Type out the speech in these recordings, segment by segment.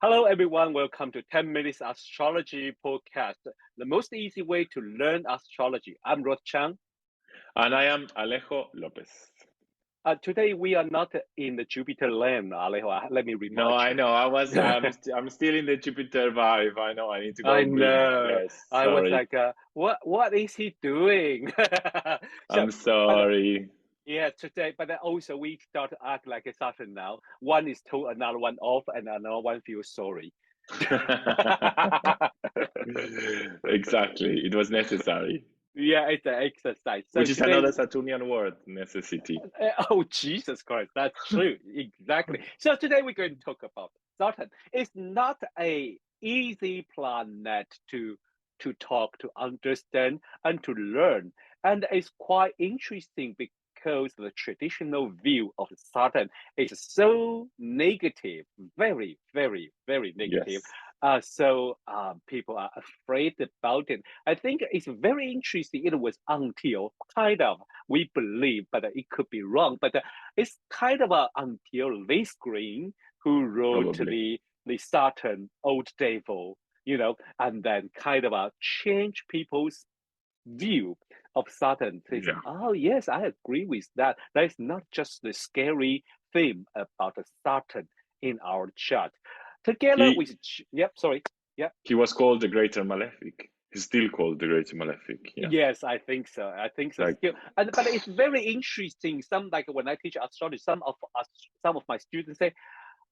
Hello, everyone. Welcome to 10 Minutes Astrology Podcast, the most easy way to learn astrology. I'm Rod Chang. And I am Alejo Lopez. Today, we are not in the Jupiter land, Alejo. Let me remind No, you. I know. I'm still in the Jupiter vibe. I know. I need to go I breathe. know. Yes, I was sorry. like, what is he doing? I'm sorry. Yeah, today, but also we start to act like a Saturn now. One is told another one off, and another one feels sorry. Exactly. It was necessary. Yeah, it's an exercise. So Which is today, another Saturnian word, necessity. oh, Jesus Christ, that's true. Exactly. So today we're going to talk about Saturn. It's not a easy planet to talk, to understand, and to learn. And it's quite interesting because the traditional view of Saturn is so negative, very, very, very negative. Yes. So people are afraid about it. I think it's very interesting. It was until kind of we believe, but it could be wrong. But it's kind of until this Green who wrote Probably. the Saturn old devil, and then kind of change people's view of Saturn. They say, Yeah. oh yes, I agree with that. That is not just the scary theme about the Saturn in our chart. Together with, He yep, sorry, yep. he was called the Greater Malefic. He's still called the Greater Malefic. Yeah. Yes, I think so. I think so. Like Still, but it's very interesting. Some like when I teach astrology, some of my students say,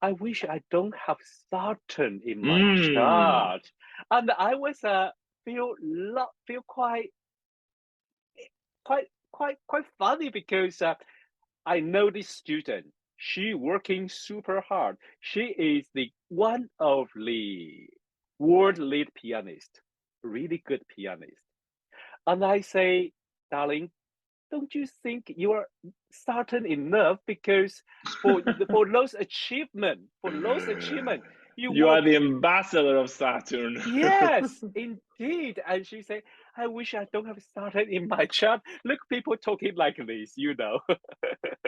"I wish I don't have Saturn in my mm, chart," and I was feel quite funny because I know this student. She working super hard. She is the one of the world lead pianist, really good pianist. And I say, darling, don't you think you are certain enough? Because for those achievement, you you are work. the ambassador of Saturn. Yes, indeed. And she said, I wish I don't have Saturn in my chart. Look, people talking like this.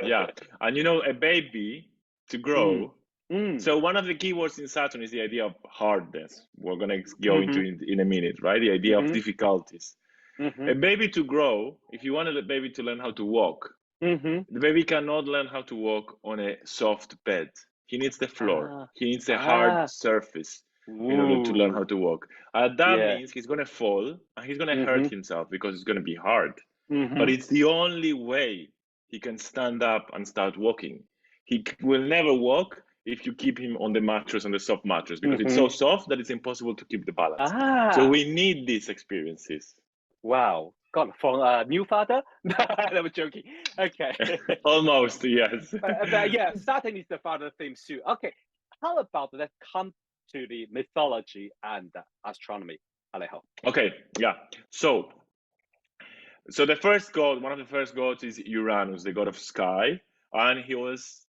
Yeah, and a baby to Mm, grow. mm, So one of the keywords in Saturn is the idea of hardness. We're gonna go into mm-hmm, in a minute, right? The idea of mm-hmm, difficulties. mm-hmm, A baby to grow, if you wanted a baby to learn how to walk, mm-hmm. the baby cannot learn how to walk on a soft bed. He needs the floor. Ah, He needs a hard ah, surface in order to learn how ooh, to walk. That yeah, means he's gonna fall and he's gonna hurt mm-hmm, himself because it's gonna be hard. But mm-hmm. it's the only way he can stand up and start walking. He will never walk if you keep him on the mattress, on the soft mattress, because it's so Mm-hmm. soft that it's impossible to keep the balance. So Ah, we need these experiences. wow. God, from a new father? I'm joking. Okay. Almost, yes. But yeah, Saturn is the father theme too. Okay. How about let's come to the mythology and astronomy, Alejo? Okay, yeah. So the first god, one of the first gods is Uranus, the god of sky, and he was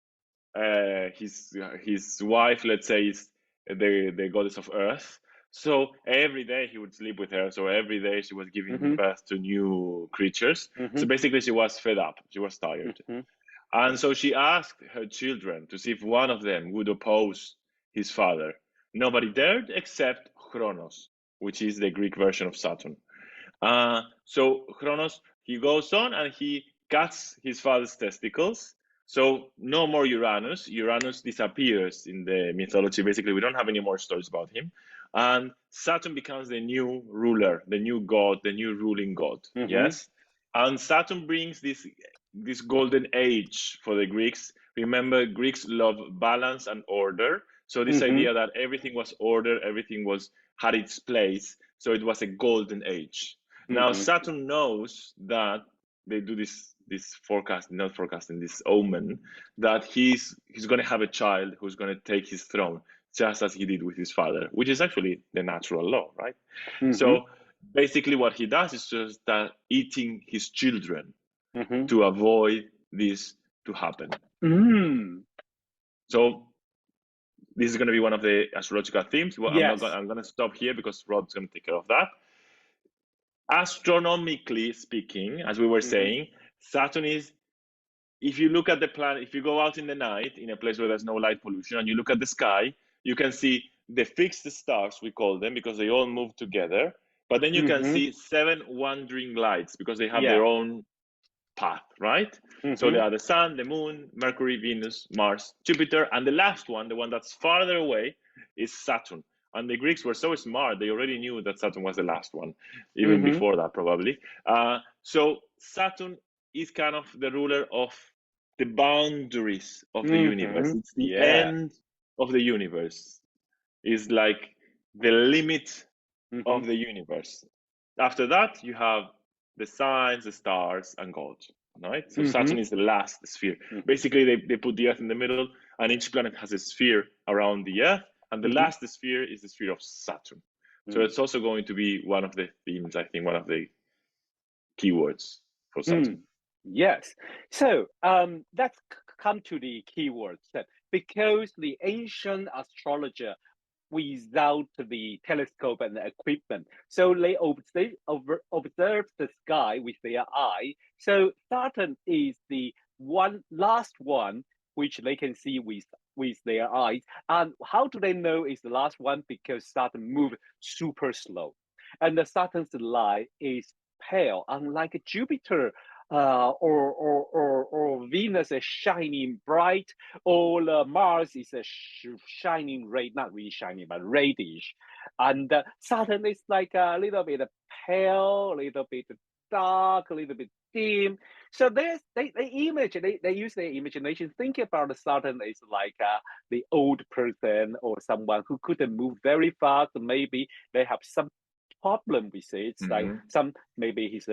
his wife, let's say, is the goddess of earth. So every day he would sleep with her. So every day she was giving Mm-hmm. birth to new creatures. Mm-hmm. So basically, she was fed up. She was tired, Mm-hmm. and so she asked her children to see if one of them would oppose his father. Nobody dared except Kronos, which is the Greek version of Saturn. So Kronos, he goes on and he cuts his father's testicles. So no more Uranus. Uranus disappears in the mythology. Basically, we don't have any more stories about him. And Saturn becomes the new ruler, the new god, the new ruling god. Mm-hmm. Yes. And Saturn brings this golden age for the Greeks. Remember, Greeks love balance and order. So this Mm-hmm. idea that everything was ordered, everything had its place. So it was a golden age. Now Mm-hmm. Saturn knows that they do this forecasting, not forecasting, this omen that he's going to have a child who's going to take his throne, just as he did with his father, which is actually the natural law, right? Mm-hmm. So basically, what he does is just that eating his children Mm-hmm. to avoid this to happen. Mm. So this is going to be one of the astrological themes. Well, Yes. I'm going to stop here because Rod's going to take care of that. Astronomically speaking, as we were Mm-hmm. saying, Saturn is, if you look at the planet, if you go out in the night in a place where there's no light pollution and you look at the sky, you can see the fixed stars, we call them, because they all move together. But then you can see 7 wandering lights because they have their own path, right? So they are the Sun, the Moon, Mercury, Venus, Mars, Jupiter, and the last one, the one that's farther away, is Saturn. And the Greeks were so smart, they already knew that Saturn was the last one, even before that, probably. So Saturn is kind of the ruler of the boundaries of the universe. It's the end of the universe. It's like the limit of the universe. After that, you have the signs, the stars, and God, right? So Saturn is the last sphere. Basically, they put the Earth in the middle, and each planet has a sphere around the Earth, and the last sphere is the sphere of Saturn. So it's also going to be one of the themes, I think, one of the keywords for Saturn. Yes. So let's come to the keywords. Because the ancient astrologer, without the telescope and the equipment, so they observe the sky with their eye. So Saturn is the last one which they can see with their eyes. And how do they know it's the last one? Because Saturn moves super slow, and the Saturn's light is pale, unlike Jupiter. Or Venus is shining bright, or Mars is a shining red, not really shining, but reddish. And Saturn is like a little bit pale, a little bit dark, a little bit dim. So they use their imagination, think about Saturn is like the old person or someone who couldn't move very fast. Maybe they have some problem with it. It's like maybe his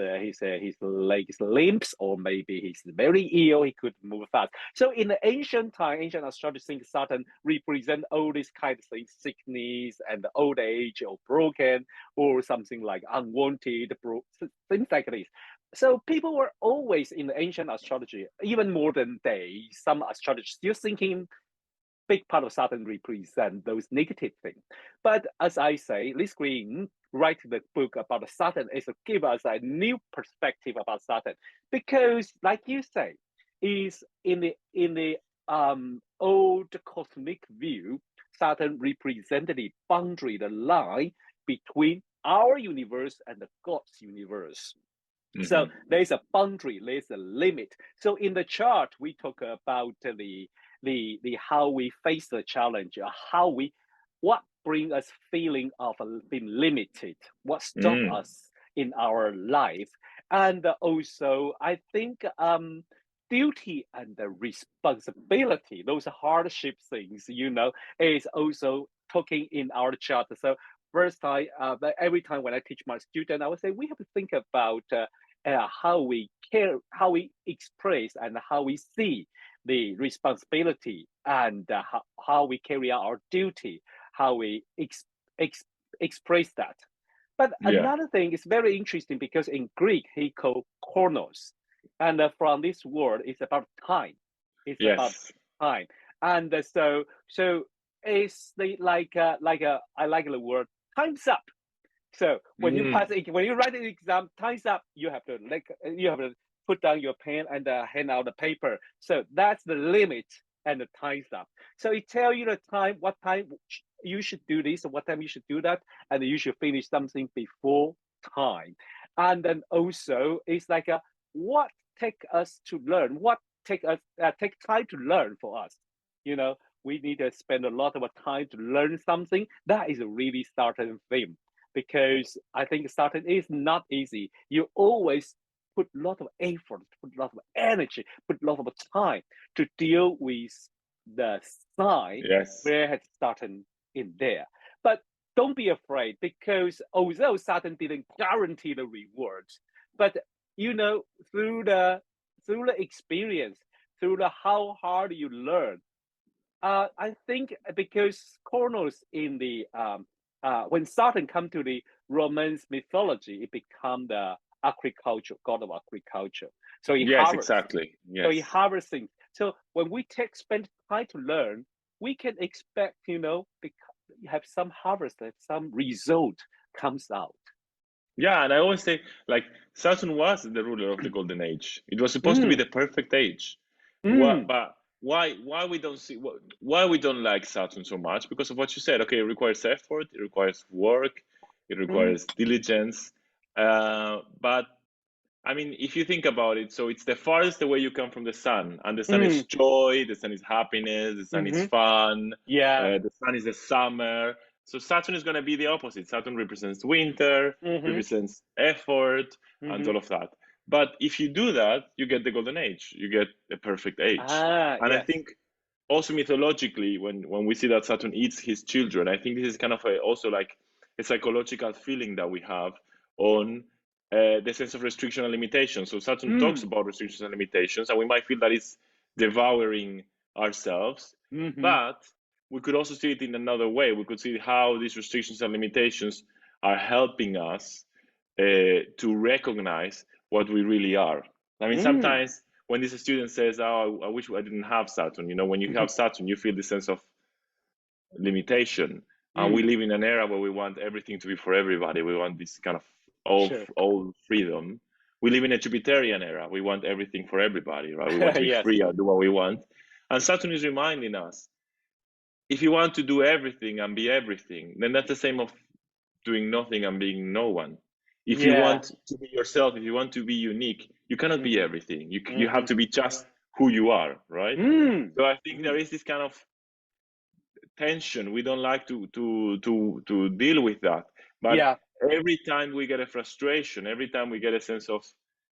legs limps, or maybe he's very ill, he could move fast. So in the ancient time, ancient astrology think Saturn represent all these kind of things, sickness and old age, or broken, or something like unwanted, things like this. So people were always in the ancient astrology, even modern day, some astrologers still thinking big part of Saturn represent those negative things. But as I say, Liz Green write the book about Saturn is to give us a new perspective about Saturn, because, like you say, is in the old cosmic view, Saturn represented the boundary, the line between our universe and the God's universe. So there's a boundary, there's a limit. So in the chart, we talk about the how we face the challenge, what bring us feeling of being limited, what stop us in our life. And also, I think duty and the responsibility, those hardship things, is also talking in our chart. So first time, every time when I teach my student, I would say we have to think about how we care, how we express, and how we see the responsibility, and how we carry out our duty, how we express that. But another thing is very interesting, because in Greek he called chronos, and from this word it's about time. It's about time, and so it's like I like the word time's up. So when you write an exam, time's up. You have to put down your pen and hand out the paper. So that's the limit, and the time's up. So it tells you the time, what time you should do this, or what time you should do that, and you should finish something before time. And then also it's like what take us to learn, what take time to learn for us. We need to spend a lot of time to learn something. That is a really Saturn theme, because I think Saturn is not easy. You always put a lot of effort, put a lot of energy, put a lot of time to deal with the sign where has Saturn in there. But don't be afraid, because although Saturn didn't guarantee the rewards, but through the experience, through the how hard you learn, I think because Kronos in the when Saturn come to the Romance mythology, it become the agriculture, god of agriculture. So he harvests. Exactly. Yes. So he harvests things. So when we spend time to learn, we can expect, have some harvest, have some result comes out. Yeah, and I always say, like, Saturn was the ruler of the golden age. It was supposed to be the perfect age. But why we don't see why we don't like Saturn so much, because of what you said. Okay, it requires effort, it requires work, it requires diligence. But I mean, if you think about it, so it's the farthest away you come from the sun, and the sun is joy, the sun is happiness, the sun is fun, Yeah. the sun is the summer. So Saturn is going to be the opposite. Saturn represents winter, represents effort, and all of that. But if you do that, you get the golden age, you get the perfect age. And I Yes. think also mythologically, when we see that Saturn eats his children, I think this is kind of also like a psychological feeling that we have on the sense of restriction and limitation. So Saturn talks about restrictions and limitations, and we might feel that it's devouring ourselves. But we could also see it in another way. We could see how these restrictions and limitations are helping us to recognize what we really are. I mean, sometimes when this student says, "Oh, I wish I didn't have Saturn," when you have Saturn, you feel the sense of limitation. And we live in an era where we want everything to be for everybody. We want this kind of all freedom. We live in a Jupiterian era. We want everything for everybody, right? We want to be Yes. free and do what we want. And Saturn is reminding us, if you want to do everything and be everything, then that's the same of doing nothing and being no one. If you want to be yourself, if you want to be unique, you cannot be everything. You have to be just who you are, right? So I think there is this kind of tension. We don't like to deal with that. But every time we get a frustration, every time we get a sense of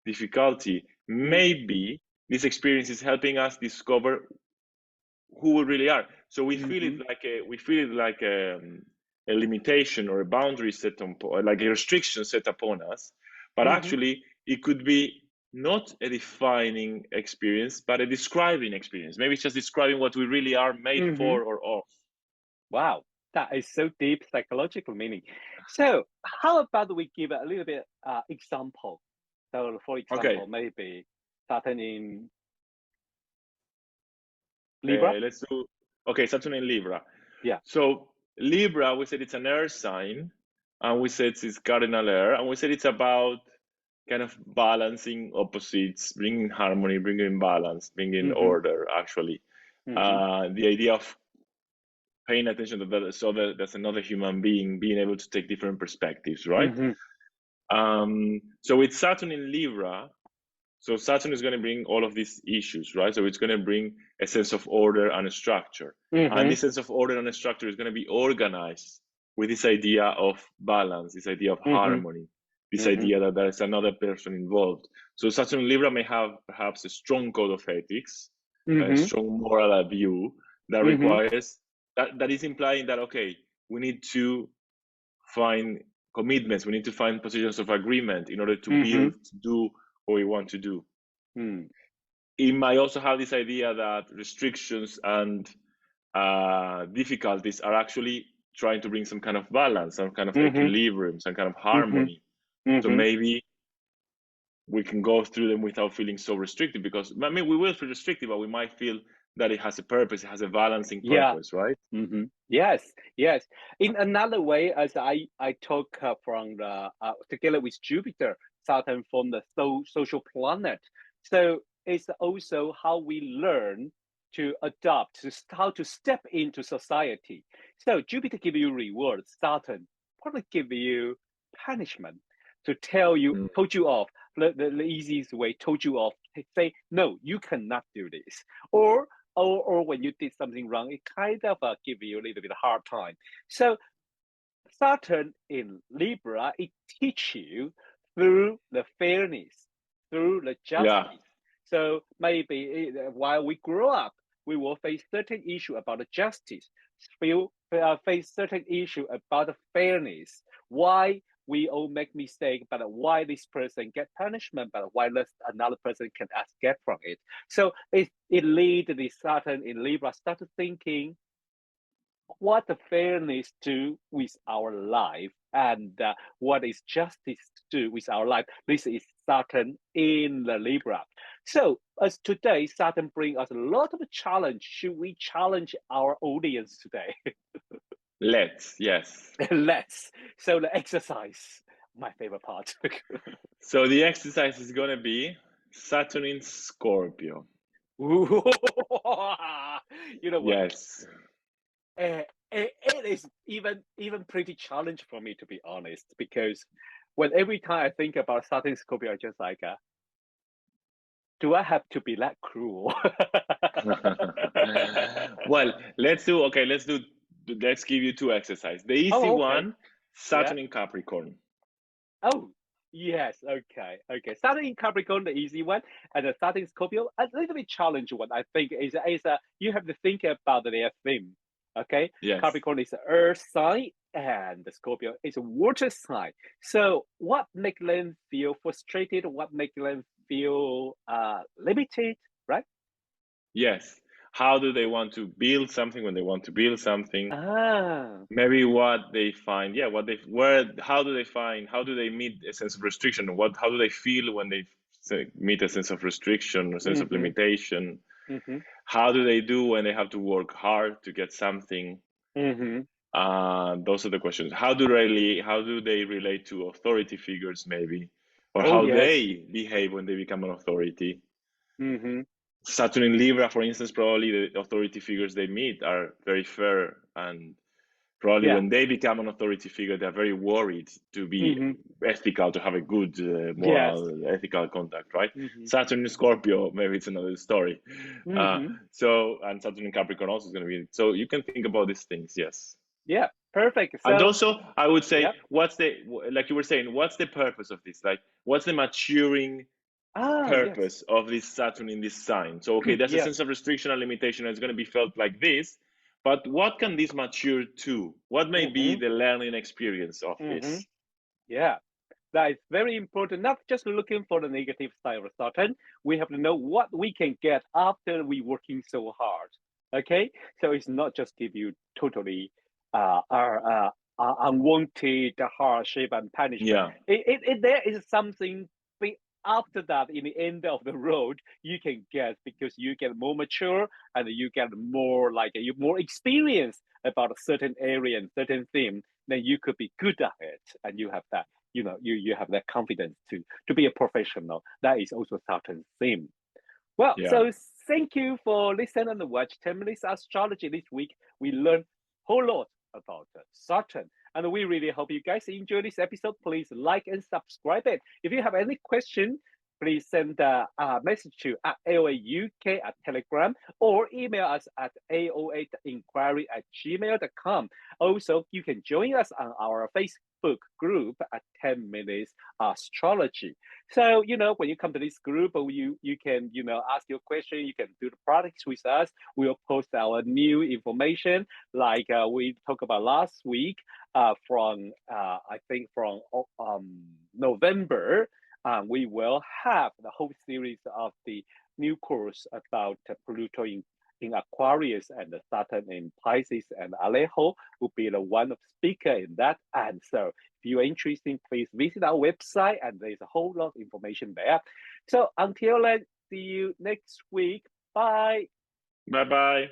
difficulty, maybe this experience is helping us discover who we really are. So we feel it like a limitation or a boundary set on, like a restriction set upon us. But actually, it could be not a defining experience, but a describing experience. Maybe it's just describing what we really are made for or of. Wow, that is so deep psychological meaning. So how about we give a little bit example? So for example, maybe Saturn in Libra. Let's do Saturn in Libra. Yeah. So Libra, we said it's an air sign, and we said it's cardinal air, and we said it's about kind of balancing opposites, bringing harmony, bringing balance, bringing order. Actually, the idea of paying attention to that, so that there's another human being, being able to take different perspectives, right? So with Saturn in Libra, so Saturn is going to bring all of these issues, right? So it's going to bring a sense of order and a structure. And this sense of order and a structure is going to be organized with this idea of balance, this idea of harmony, this idea that there is another person involved. So Saturn in Libra may have perhaps a strong code of ethics, a strong moral view that requires, that is implying that, okay, we need to find commitments, we need to find positions of agreement in order to build, to do what we want to do. It might also have this idea that restrictions and difficulties are actually trying to bring some kind of balance, some kind of equilibrium, some kind of harmony. So maybe we can go through them without feeling so restricted, because I mean, we will feel restricted, but we might feel that it has a purpose, it has a balancing purpose, right? Yes. In another way, as I took from the together with Jupiter, Saturn from the social planet. So it's also how we learn to adopt, how to step into society. So Jupiter give you rewards, Saturn probably give you punishment to told you off. The easiest way told you off, say no, you cannot do this, or when you did something wrong, it kind of give you a little bit of hard time. So Saturn in Libra, it teach you through the fairness, through the justice. So maybe while we grow up, we will face certain issue about the justice, face certain issue about the fairness. Why we all make mistake, but why this person get punishment, but why another person can escape from it. So it lead the Saturn in Libra start thinking what the fairness do with our life, and what is justice do with our life. This is Saturn in the Libra. So as today, Saturn bring us a lot of challenge. Should we challenge our audience today? Let's. So the exercise, my favorite part. So the exercise is going to be Saturn in Scorpio. Ooh. You know what? Yes. It is even pretty challenging for me, to be honest, because when every time I think about Saturn Scorpio, I just like, do I have to be that cruel? Well, let's give you two exercises. The easy Oh, okay. one, Yeah. Saturn in Capricorn. Oh, yes. Okay. Okay. Starting in Capricorn, the easy one, and the starting Scorpio, a little bit challenging one. I think is you have to think about their theme. Okay, Yes. Capricorn is an Earth sign, and the Scorpio is a water sign. So, what make them feel frustrated? What make them feel limited? Right? Yes. How do they want to build something when they want to build something? Ah. Maybe what they find, yeah, how do they find, how do they meet a sense of restriction? How do they feel when they meet a sense of restriction or sense of Mm-hmm. limitation? Mm-hmm. How do they do when they have to work hard to get something? Mm-hmm. Those are the questions. How do they relate to authority figures, maybe, or Oh how yes. they behave when they become an authority? Mm-hmm. Saturn in Libra, for instance, probably the authority figures they meet are very fair, and probably Yeah. when they become an authority figure, they're very worried to be Mm-hmm. ethical, to have a good Yes. moral, ethical contact, right? Mm-hmm. Saturn in Scorpio, maybe it's another story. Mm-hmm. And Saturn in Capricorn also is going to be. So you can think about these things, yes. Yeah. Perfect. And So, also, I would say, yeah. like you were saying, what's the purpose of this? Like, what's the maturing Ah, yes. purpose of this Saturn in this sign? So, okay, there's a Yeah. sense of restriction and limitation, and it's going to be felt like this. But what can this mature to? What may be Mm-hmm. the learning experience of Mm-hmm. this? Yeah. That is very important. Not just looking for the negative side of Saturn. We have to know what we can get after we working so hard. Okay. So it's not just give you totally unwanted hardship and punishment. Yeah, There is something after that in the end of the road you can get because you get more mature and you get more like you more experience about a certain area and certain theme. Then you could be good at it, and you have that you have that confidence to be a professional. That is also Saturn's theme. Well, yeah. so thank you for listening and watch 10 minutes astrology this week. We learned a whole lot about Saturn, and we really hope you guys enjoy this episode. Please like and subscribe it. If you have any question, please send a message to at AOA UK at Telegram or email us at aoa.inquiry@gmail.com. Also, you can join us on our Facebook group at 10 Minutes Astrology. So, when you come to this group, you can, ask your question, you can do the products with us. We'll post our new information like we talked about last week from, I think, from November. We will have the whole series of the new course about Pluto in Aquarius and Saturn in Pisces, and Alejo will be the one of speaker in that. And so if you're interested, please visit our website and there's a whole lot of information there. So until then, see you next week. Bye. Bye bye.